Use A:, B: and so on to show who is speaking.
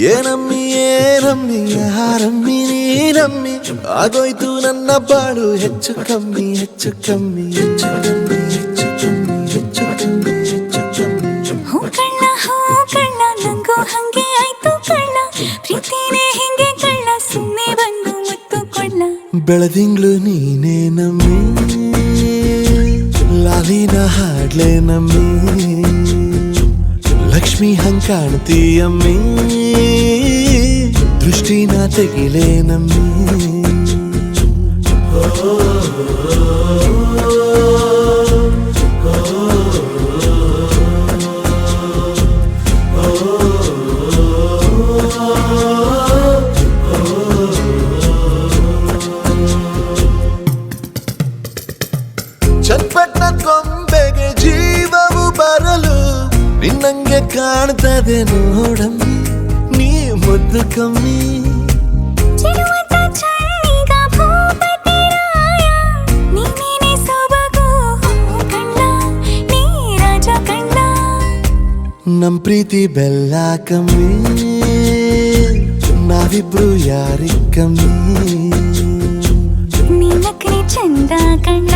A: ಏನಮ್ಮಿ ಏನಮ್ಮಿ ಯಾರಮ್ಮಿ ನೀನಮ್ಮಿ ಆಗೋಯ್ತು ನನ್ನ ಬಾಳು ಹೆಚ್ಚು ಕಮ್ಮಿ ಹೆಚ್ಚು ಕಮ್ಮಿ ಹೆಚ್ಚು ಕಮ್ಮಿ ಹೆಚ್ಚು ಕಮ್ಮಿ ಹೆಚ್ಚು ಕಮ್ಮಿ ಹೆಚ್ಚು ಕಮ್ಮಿ
B: ಹೂ ಕಳ್ಳ ನಂಗೂ ಹಂಗೆ ಆಯ್ತು ಕಳ್ಳ ಪ್ರೀತಿನೇ ಹಿಂಗೆ ಕಳ್ಳ ಸುಮ್ಮನೆ ಬಂದು ಮುತ್ತು ಕೊಳ್ಳ
A: ಬೆಳದಿಂಗ್ಳು ನೀನೇ ನಮ್ಮಿ ಲಾಲಿನ ಹಾಡ್ಲೆ ನಮ್ಮಿ ಲಕ್ಷ್ಮಿ ಹಂಗ್ ಕಾಣ್ತೀಯಮ್ಮಿ ದೃಷ್ಟಿನ ತೆಗಿಲೆ ನಮ್ಮಿ ಚಟ್ಪಟ್ನ ಕೊಂಬೆಗೆ ಜೀವವು ಬರಲು ನಿನ್ನಂಗೆ ಕಾಣ್ತದೆ ನೋಡಮ್ಮಿ ನೀ ಮುದ್ದು ಕಮ್ಮಿ ನಮ್ ಪ್ರೀತಿ ಬೆಲ್ಲ ಕಮ್ಮಿ ನಾವಿಬ್ರು ಯಾರಿಗ್ ಕಮ್ಮಿ
B: ನೀನಕ್ರೆ ಚಂದ ಕಣ್ಣ